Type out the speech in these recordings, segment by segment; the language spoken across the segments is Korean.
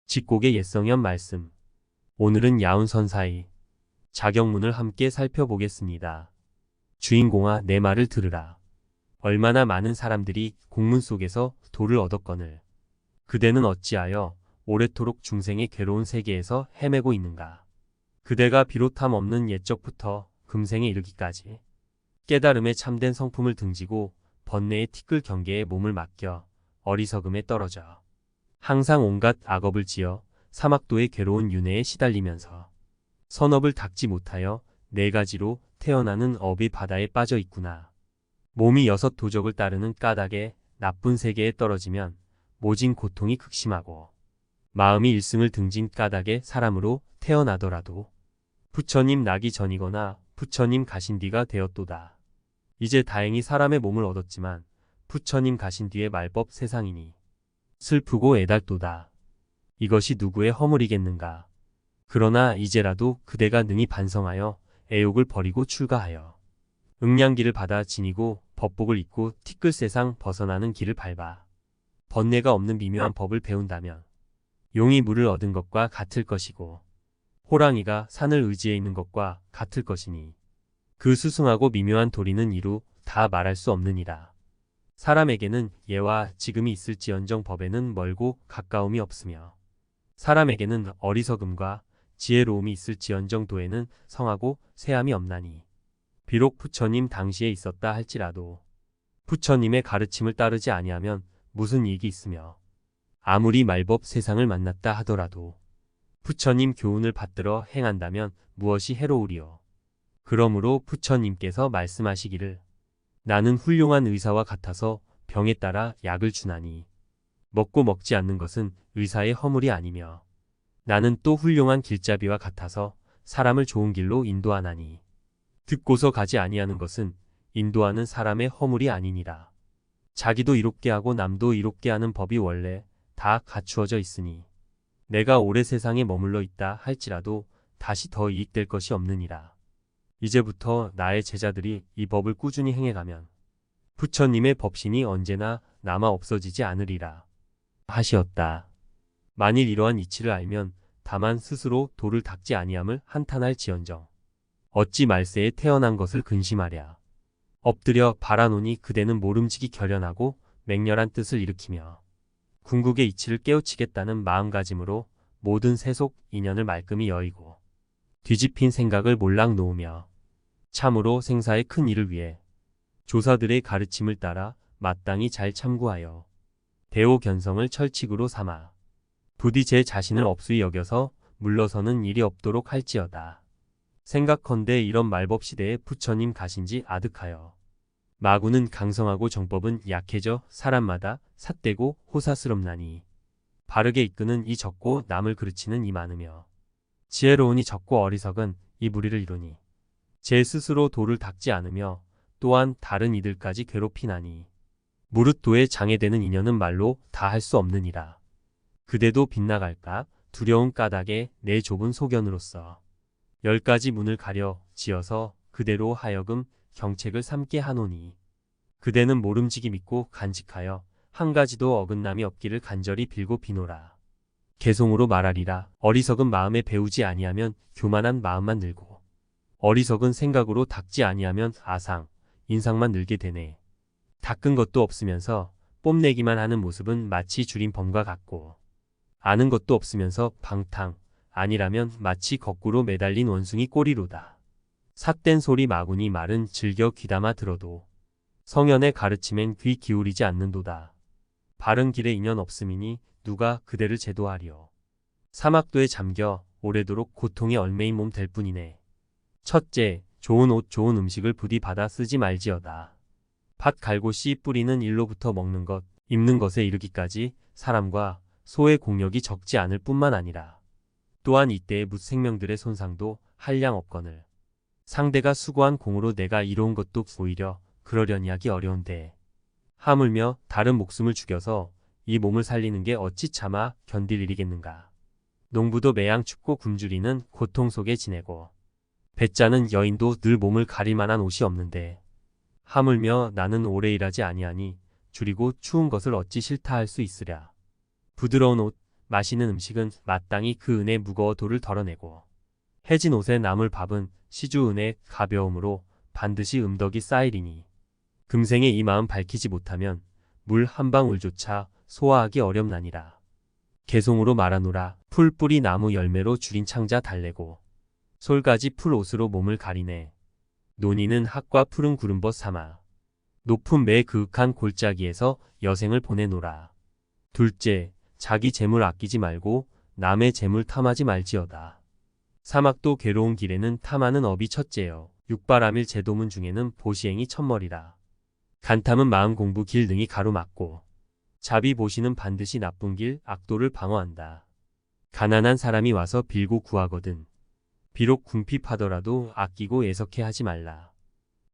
직곡의 옛성현 말씀. 오늘은 야운선사의 자경문을 함께 살펴보겠습니다. 주인공아, 내 말을 들으라. 얼마나 많은 사람들이 공문 속에서 도를 얻었거늘 그대는 어찌하여 오래도록 중생의 괴로운 세계에서 헤매고 있는가. 그대가 비롯함 없는 옛적부터 금생에 이르기까지 깨달음에 참된 성품을 등지고 번뇌의 티끌 경계에 몸을 맡겨 어리석음에 떨어져 항상 온갖 악업을 지어 사막도의 괴로운 윤회에 시달리면서 선업을 닦지 못하여 네 가지로 태어나는 업의 바다에 빠져 있구나. 몸이 여섯 도적을 따르는 까닭에 나쁜 세계에 떨어지면 모진 고통이 극심하고 마음이 일승을 등진 까닭에 사람으로 태어나더라도 부처님 나기 전이거나 부처님 가신 뒤가 되었도다. 이제 다행히 사람의 몸을 얻었지만 부처님 가신 뒤의 말법 세상이니 슬프고 애달도다. 이것이 누구의 허물이겠는가. 그러나 이제라도 그대가 능히 반성하여 애욕을 버리고 출가하여 응량기를 받아 지니고 법복을 입고 티끌 세상 벗어나는 길을 밟아 번뇌가 없는 미묘한 법을 배운다면 용이 물을 얻은 것과 같을 것이고 호랑이가 산을 의지해 있는 것과 같을 것이니 그 수승하고 미묘한 도리는 이루 다 말할 수 없느니라. 사람에게는 예와 지금이 있을지언정 법에는 멀고 가까움이 없으며 사람에게는 어리석음과 지혜로움이 있을지언정 도에는 성하고 세함이 없나니 비록 부처님 당시에 있었다 할지라도 부처님의 가르침을 따르지 아니하면 무슨 이익이 있으며 아무리 말법 세상을 만났다 하더라도 부처님 교훈을 받들어 행한다면 무엇이 해로우리요. 그러므로 부처님께서 말씀하시기를 나는 훌륭한 의사와 같아서 병에 따라 약을 주나니 먹고 먹지 않는 것은 의사의 허물이 아니며 나는 또 훌륭한 길잡이와 같아서 사람을 좋은 길로 인도하나니 듣고서 가지 아니하는 것은 인도하는 사람의 허물이 아니니라. 자기도 이롭게 하고 남도 이롭게 하는 법이 원래 다 갖추어져 있으니 내가 오래 세상에 머물러 있다 할지라도 다시 더 이익될 것이 없느니라. 이제부터 나의 제자들이 이 법을 꾸준히 행해가면 부처님의 법신이 언제나 남아 없어지지 않으리라 하시었다. 만일 이러한 이치를 알면 다만 스스로 도를 닦지 아니함을 한탄할지언정 어찌 말세에 태어난 것을 근심하랴. 엎드려 바라노니 그대는 모름지기 결연하고 맹렬한 뜻을 일으키며 궁극의 이치를 깨우치겠다는 마음가짐으로 모든 세속 인연을 말끔히 여의고 뒤집힌 생각을 몰락 놓으며 참으로 생사의 큰 일을 위해 조사들의 가르침을 따라 마땅히 잘 참고하여 대오견성을 철칙으로 삼아 부디 제 자신을 업수히 여겨서 물러서는 일이 없도록 할지어다. 생각컨대 이런 말법 시대에 부처님 가신지 아득하여 마구는 강성하고 정법은 약해져 사람마다 삿되고 호사스럽나니 바르게 이끄는 이 적고 남을 그르치는 이 많으며 지혜로우니 적고 어리석은 이 무리를 이루니 제 스스로 도를 닦지 않으며 또한 다른 이들까지 괴롭히나니 무릇 도에 장애되는 인연은 말로 다 할 수 없느니라. 그대도 빗나갈까 두려운 까닭에 내 좁은 소견으로서 10가지 문을 가려 지어서 그대로 하여금 경책을 삼게 하노니 그대는 모름지기 믿고 간직하여 한 가지도 어긋남이 없기를 간절히 빌고 비노라. 개송으로 말하리라. 어리석은 마음에 배우지 아니하면 교만한 마음만 늘고 어리석은 생각으로 닦지 아니하면 아상, 인상만 늘게 되네. 닦은 것도 없으면서 뽐내기만 하는 모습은 마치 줄인 범과 같고 아는 것도 없으면서 방탕, 아니라면 마치 거꾸로 매달린 원숭이 꼬리로다. 삿된 소리 마구니 말은 즐겨 귀담아 들어도 성현의 가르침엔 귀 기울이지 않는도다. 바른 길에 인연 없음이니 누가 그대를 제도하리요. 사막도에 잠겨 오래도록 고통에 얽매인 몸 될 뿐이네. 첫째, 좋은 옷 좋은 음식을 부디 받아 쓰지 말지어다. 밭 갈고 씨 뿌리는 일로부터 먹는 것, 입는 것에 이르기까지 사람과 소의 공력이 적지 않을 뿐만 아니라 또한 이때의 묻생명들의 손상도 한량 없거늘 상대가 수고한 공으로 내가 이로운 것도 오히려 그러려니 하기 어려운데 하물며 다른 목숨을 죽여서 이 몸을 살리는 게 어찌 차마 견딜 일이겠는가. 농부도 매양 춥고 굶주리는 고통 속에 지내고 배짜는 여인도 늘 몸을 가릴 만한 옷이 없는데 하물며 나는 오래 일하지 아니하니 줄이고 추운 것을 어찌 싫다 할 수 있으랴. 부드러운 옷, 마시는 음식은 마땅히 그 은의 무거워 돌을 덜어내고 해진 옷에 남을 밥은 시주 은의 가벼움으로 반드시 음덕이 쌓이리니 금생에 이 마음 밝히지 못하면 물 한 방울조차 소화하기 어렵나니라. 개송으로 말하노라. 풀 뿌리 나무 열매로 줄인 창자 달래고 솔가지 풀 옷으로 몸을 가리네. 논이는 학과 푸른 구름벗 삼아 높은 매 그윽한 골짜기에서 여생을 보내노라. 둘째, 자기 재물 아끼지 말고 남의 재물 탐하지 말지어다. 사막도 괴로운 길에는 탐하는 업이 첫째여. 육바람일 제도문 중에는 보시행이 첫머리라. 간탐은 마음 공부 길 등이 가로막고 자비 보시는 반드시 나쁜 길 악도를 방어한다. 가난한 사람이 와서 빌고 구하거든 비록 궁핍하더라도 아끼고 애석해 하지 말라.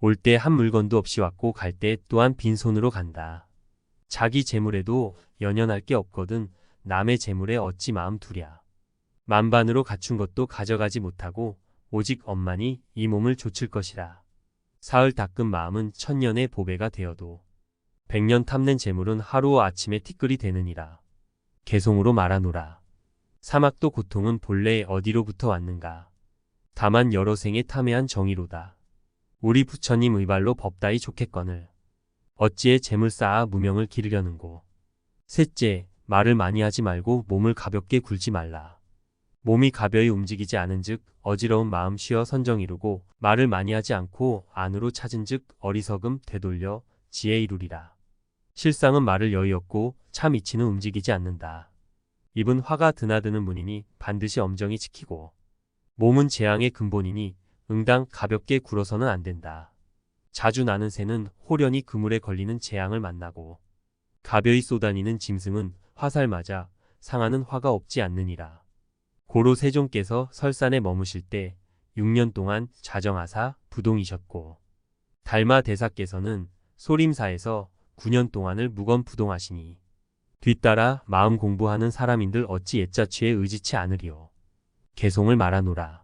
올 때 한 물건도 없이 왔고 갈 때 또한 빈손으로 간다. 자기 재물에도 연연할 게 없거든 남의 재물에 어찌 마음 두랴. 만반으로 갖춘 것도 가져가지 못하고 오직 엄만이 이 몸을 조칠 것이라. 사흘 닦은 마음은 천년의 보배가 되어도 백년 탐낸 재물은 하루아침에 티끌이 되느니라. 개송으로 말하노라. 사막도 고통은 본래 어디로부터 왔는가. 다만 여러 생에 탐해한 정의로다. 우리 부처님 의발로 법다이 좋겠거늘 어찌에 재물 쌓아 무명을 기르려는고. 셋째, 말을 많이 하지 말고 몸을 가볍게 굴지 말라. 몸이 가벼이 움직이지 않은즉 어지러운 마음 쉬어 선정 이루고 말을 많이 하지 않고 안으로 찾은즉 어리석음 되돌려 지혜 이루리라. 실상은 말을 여의 없고 참 이치는 움직이지 않는다. 입은 화가 드나드는 문이니 반드시 엄정히 지키고 몸은 재앙의 근본이니 응당 가볍게 굴어서는 안 된다. 자주 나는 새는 호련히 그물에 걸리는 재앙을 만나고 가벼이 쏘다니는 짐승은 화살 맞아 상하는 화가 없지 않느니라. 고로 세종께서 설산에 머무실 때 6년 동안 자정하사 부동이셨고 달마 대사께서는 소림사에서 9년 동안을 무건부동하시니 뒤따라 마음 공부하는 사람인들 어찌 옛자취에 의지치 않으리요. 개송을 말하노라.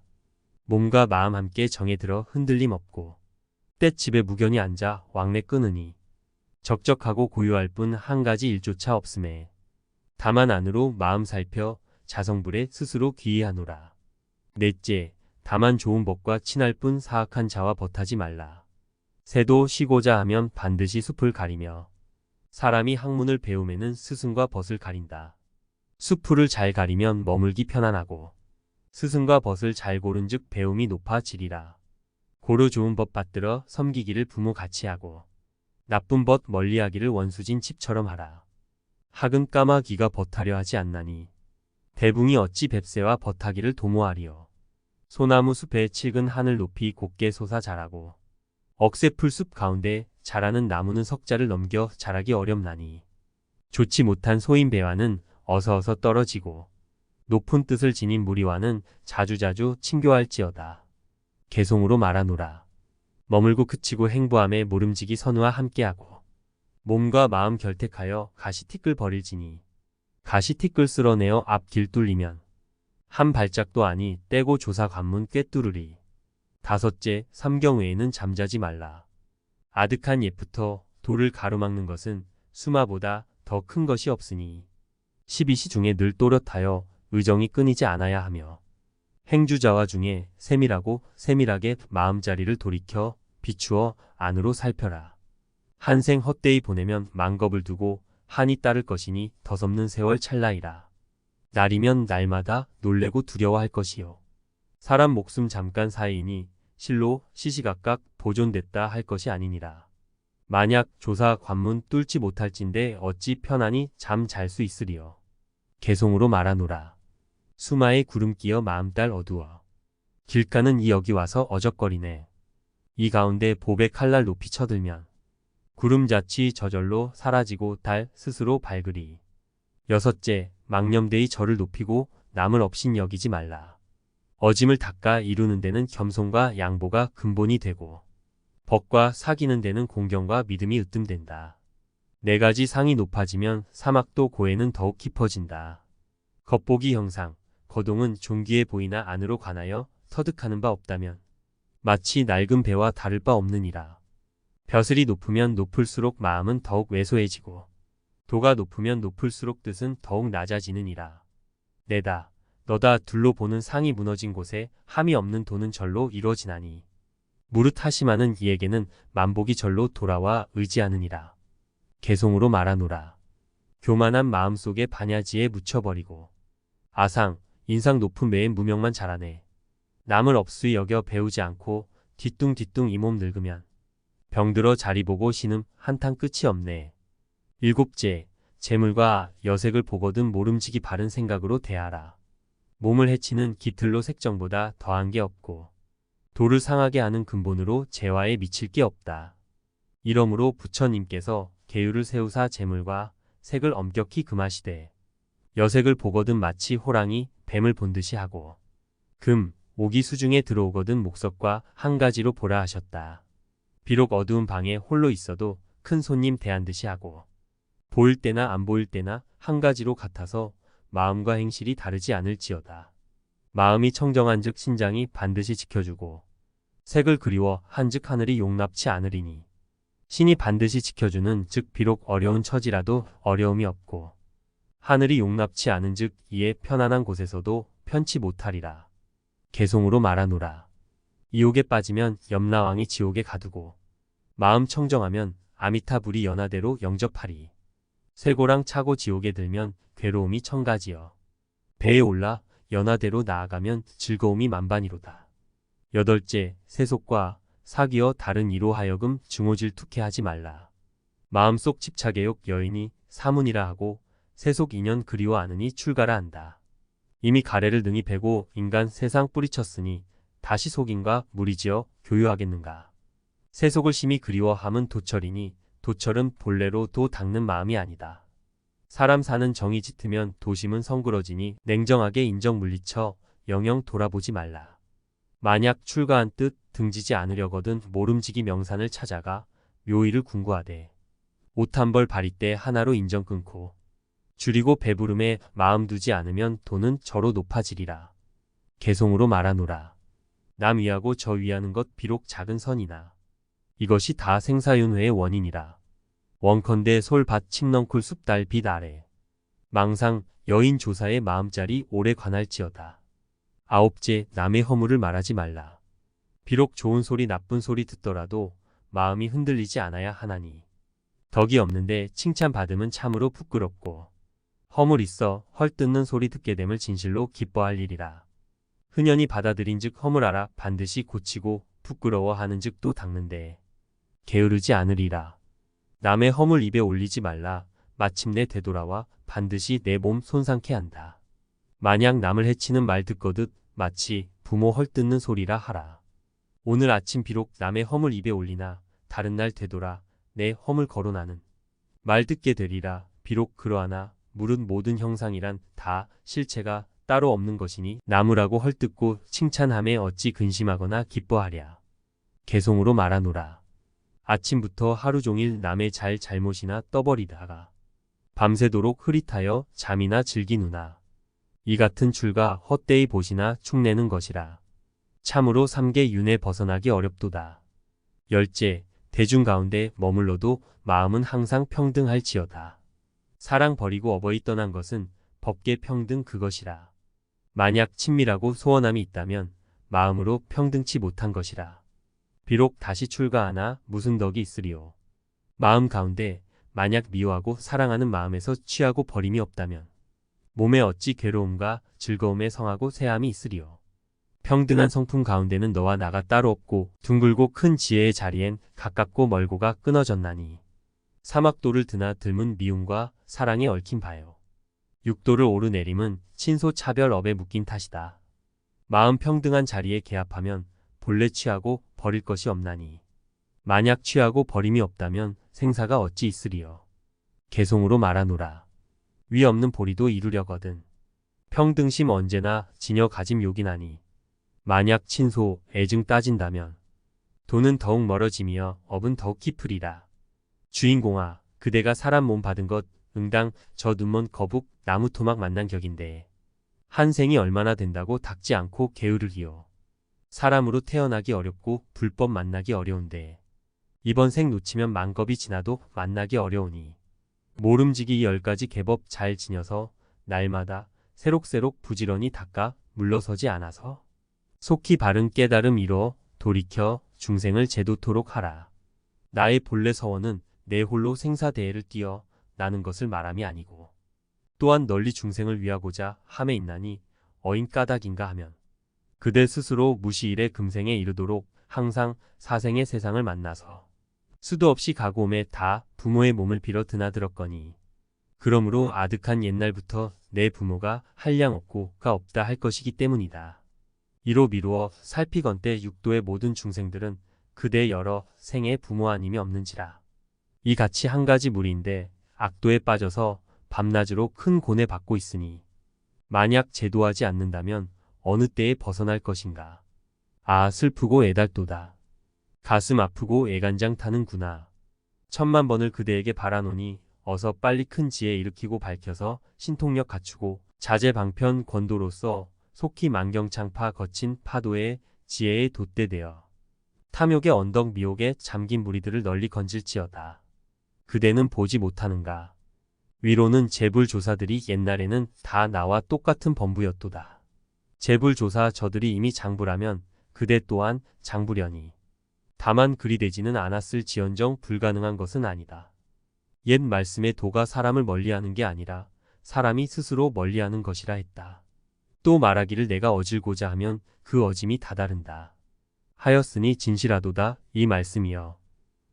몸과 마음 함께 정에 들어 흔들림 없고 떼집에 무견히 앉아 왕래 끊으니 적적하고 고요할 뿐 한 가지 일조차 없음에 다만 안으로 마음 살펴 자성불에 스스로 귀의하노라. 넷째, 다만 좋은 법과 친할 뿐 사악한 자와 벗하지 말라. 새도 쉬고자 하면 반드시 숲을 가리며 사람이 학문을 배움에는 스승과 벗을 가린다. 숲풀을 잘 가리면 머물기 편안하고 스승과 벗을 잘 고른즉 배움이 높아지리라. 고로 좋은 법 받들어 섬기기를 부모 같이 하고 나쁜 벗 멀리하기를 원수진 칩처럼 하라. 학은 까마귀가 벗하려 하지 않나니 대붕이 어찌 뱁새와 벗하기를 도모하리요. 소나무 숲에 칡은 하늘 높이 곱게 솟아 자라고 억새풀 숲 가운데 자라는 나무는 석자를 넘겨 자라기 어렵나니 좋지 못한 소인 배와는 어서어서 떨어지고 높은 뜻을 지닌 무리와는 자주자주 친교할지어다. 개송으로 말하노라. 머물고 그치고 행보함에 모름지기 선우와 함께하고 몸과 마음 결택하여 가시티끌 버릴지니 가시티끌 쓸어내어 앞 길 뚫리면 한 발짝도 아니 떼고 조사 관문 꿰뚫으리. 다섯째, 삼경 외에는 잠자지 말라. 아득한 옛부터 돌을 가로막는 것은 수마보다 더 큰 것이 없으니 12시 중에 늘 또렷하여 의정이 끊이지 않아야 하며 행주자와 중에 세밀하게 마음자리를 돌이켜 비추어 안으로 살펴라. 한생 헛되이 보내면 만겁을 두고 한이 따를 것이니 덧없는 세월 찰나이라. 날이면 날마다 놀래고 두려워할 것이요. 사람 목숨 잠깐 사이이니 실로 시시각각 보존됐다 할 것이 아니니라. 만약 조사 관문 뚫지 못할진데 어찌 편안히 잠 잘 수 있으리요. 개송으로 말하노라. 수마에 구름 끼어 마음딸 어두워 길가는 이 여기 와서 어적거리네. 이 가운데 보배 칼날 높이 쳐들면 구름자치 저절로 사라지고 달 스스로 밝으리. 여섯째, 망념되이 저를 높이고 남을 업신 여기지 말라. 어짐을 닦아 이루는 데는 겸손과 양보가 근본이 되고 법과 사귀는 데는 공경과 믿음이 으뜸된다. 네 가지 상이 높아지면 사막도 고해는 더욱 깊어진다. 겉보기 형상, 거동은 존귀해 보이나 안으로 관하여 터득하는 바 없다면 마치 낡은 배와 다를 바 없느니라. 벼슬이 높으면 높을수록 마음은 더욱 왜소해지고 도가 높으면 높을수록 뜻은 더욱 낮아지느니라. 내다 너다 둘로 보는 상이 무너진 곳에 함이 없는 도는 절로 이루어지나니 무릇 하심하는 이에게는 만복이 절로 돌아와 의지하느니라. 개송으로 말하노라. 교만한 마음속에 반야지에 묻혀버리고 아상 인상 높은 매의 무명만 자라네. 남을 업수히 여겨 배우지 않고 뒤뚱뒤뚱 이 몸 늙으면 병들어 자리 보고 신음 한탕 끝이 없네. 일곱째, 재물과 여색을 보거든 모름지기 바른 생각으로 대하라. 몸을 해치는 깃틀로 색정보다 더한 게 없고 도를 상하게 하는 근본으로 재화에 미칠 게 없다. 이러므로 부처님께서 계율을 세우사 재물과 색을 엄격히 금하시되 여색을 보거든 마치 호랑이 뱀을 본듯이 하고 금, 옥이 수중에 들어오거든 목석과 한 가지로 보라 하셨다. 비록 어두운 방에 홀로 있어도 큰 손님 대한듯이 하고 보일 때나 안 보일 때나 한 가지로 같아서 마음과 행실이 다르지 않을지어다. 마음이 청정한즉 신장이 반드시 지켜주고 색을 그리워 한즉 하늘이 용납치 않으리니 신이 반드시 지켜주는 즉 비록 어려운 처지라도 어려움이 없고 하늘이 용납치 않은즉 이에 편안한 곳에서도 편치 못하리라. 개송으로 말하노라. 이옥에 빠지면 염라왕이 지옥에 가두고 마음 청정하면 아미타불이 연하대로 영접하리. 쇠고랑 차고 지옥에 들면 괴로움이 천가지여 배에 올라 연하대로 나아가면 즐거움이 만반이로다. 여덟째, 세속과 사귀어 다른 이로 하여금 증오질투케 하지 말라. 마음속 집착의욕 여인이 사문이라 하고 세속 인연 그리워 아느니 출가라 한다. 이미 가래를 능히 베고 인간 세상 뿌리쳤으니 다시 속인과 무리지어 교유하겠는가. 세속을 심히 그리워함은 도철이니 도철은 본래로 도 닦는 마음이 아니다. 사람 사는 정이 짙으면 도심은 성그러지니 냉정하게 인정 물리쳐 영영 돌아보지 말라. 만약 출가한 뜻 등지지 않으려거든 모름지기 명산을 찾아가 묘의를 궁구하되 옷 한 벌 바리 때 하나로 인정 끊고 줄이고 배부름에 마음 두지 않으면 도는 저로 높아지리라. 개송으로 말하노라. 남 위하고 저 위하는 것 비록 작은 선이나 이것이 다 생사윤회의 원인이라. 원컨대 솔밭 칡넝쿨 숲달 빛 아래 망상 여인 조사의 마음자리 오래 관할지어다. 아홉째, 남의 허물을 말하지 말라. 비록 좋은 소리 나쁜 소리 듣더라도 마음이 흔들리지 않아야 하나니 덕이 없는데 칭찬받으면 참으로 부끄럽고 허물 있어 헐뜯는 소리 듣게 됨을 진실로 기뻐할 일이라. 흔연히 받아들인즉 허물하라 반드시 고치고 부끄러워하는즉 또 닦는데 게으르지 않으리라. 남의 허물 입에 올리지 말라. 마침내 되돌아와 반드시 내 몸 손상케 한다. 만약 남을 해치는 말 듣거든 마치 부모 헐뜯는 소리라 하라. 오늘 아침 비록 남의 허물 입에 올리나 다른 날 되돌아 내 허물 거론하는 말 듣게 되리라. 비록 그러하나 물은 모든 형상이란 다 실체가 따로 없는 것이니 나무라고 헐뜯고 칭찬함에 어찌 근심하거나 기뻐하랴. 개송으로 말하노라. 아침부터 하루 종일 남의 잘못이나 떠버리다가 밤새도록 흐릿하여 잠이나 즐기누나 이 같은 출가 헛되이 보시나 축내는 것이라. 참으로 삼계 윤에 벗어나기 어렵도다. 열째, 대중 가운데 머물러도 마음은 항상 평등할지어다. 사랑 버리고 어버이 떠난 것은 법계 평등 그것이라. 만약 친밀하고 소원함이 있다면 마음으로 평등치 못한 것이라. 비록 다시 출가하나 무슨 덕이 있으리요. 마음 가운데 만약 미워하고 사랑하는 마음에서 취하고 버림이 없다면 몸에 어찌 괴로움과 즐거움에 성하고 새함이 있으리요. 평등한 성품 가운데는 너와 나가 따로 없고 둥글고 큰 지혜의 자리엔 가깝고 멀고가 끊어졌나니 사막도를 드나 들문 미움과 사랑에 얽힌 바요. 육도를 오르내림은 친소 차별 업에 묶인 탓이다. 마음 평등한 자리에 개합하면 본래 취하고 버릴 것이 없나니 만약 취하고 버림이 없다면 생사가 어찌 있으리요. 개송으로 말하노라. 위 없는 보리도 이루려거든 평등심 언제나 지녀 가짐 욕이나니 만약 친소 애증 따진다면 도는 더욱 멀어짐이여 업은 더욱 깊으리라. 주인공아, 그대가 사람 몸 받은 것 응당 저 눈먼 거북 나무 토막 만난 격인데 한 생이 얼마나 된다고 닦지 않고 게으르리요. 사람으로 태어나기 어렵고 불법 만나기 어려운데 이번 생 놓치면 만겁이 지나도 만나기 어려우니 모름지기 10가지 계법 잘 지녀서 날마다 새록새록 부지런히 닦아 물러서지 않아서 속히 바른 깨달음 이뤄 돌이켜 중생을 제도토록 하라. 나의 본래 서원은 내 홀로 생사대해를 띄어 나는 것을 말함이 아니고 또한 널리 중생을 위하고자 함에 있나니 어인 까닭인가 하면 그대 스스로 무시일에 금생에 이르도록 항상 사생의 세상을 만나서 수도 없이 가고옴에 다 부모의 몸을 빌어 드나들었거니 그러므로 아득한 옛날부터 내 부모가 한량 없고가 없다 할 것이기 때문이다. 이로 미루어 살피건대 육도의 모든 중생들은 그대 여러 생의 부모 아님이 없는지라. 이같이 한 가지 무리인데 악도에 빠져서 밤낮으로 큰 고뇌 받고 있으니 만약 제도하지 않는다면 어느 때에 벗어날 것인가. 아 슬프고 애달도다. 가슴 아프고 애간장 타는구나. 천만 번을 그대에게 바라노니 어서 빨리 큰 지혜 일으키고 밝혀서 신통력 갖추고 자제방편 권도로서 속히 만경창파 거친 파도의 지혜에 돛대되어 탐욕의 언덕 미혹에 잠긴 무리들을 널리 건질지어다. 그대는 보지 못하는가. 위로는 재불조사들이 옛날에는 다 나와 똑같은 범부였도다. 재불조사 저들이 이미 장부라면 그대 또한 장부려니. 다만 그리 되지는 않았을 지언정 불가능한 것은 아니다. 옛 말씀에 도가 사람을 멀리하는 게 아니라 사람이 스스로 멀리하는 것이라 했다. 또 말하기를 내가 어질고자 하면 그 어짐이 다다른다. 하였으니 진실하도다 이 말씀이여.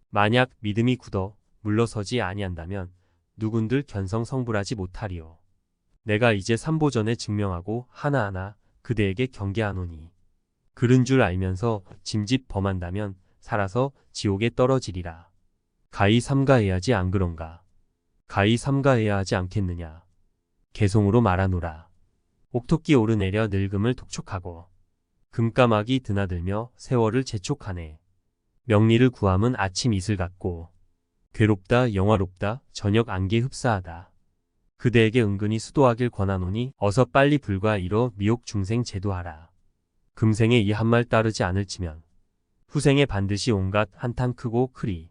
만약 믿음이 굳어 물러서지 아니한다면 누군들 견성성불하지 못하리요. 내가 이제 삼보전에 증명하고 하나하나 그대에게 경계하노니 그른 줄 알면서 짐짓 범한다면 살아서 지옥에 떨어지리라. 가히 삼가해야지 안 그런가. 가히 삼가해야 하지 않겠느냐. 개송으로 말하노라. 옥토끼 오르내려 늙음을 독촉하고 금까마귀 드나들며 세월을 재촉하네. 명리를 구함은 아침 이슬 같고 괴롭다 영화롭다 저녁 안개 흡사하다. 그대에게 은근히 수도하길 권하노니 어서 빨리 불과 이뤄 미혹 중생 제도하라. 금생에 이 한 말 따르지 않을지면 후생에 반드시 온갖 한탄 크고 크리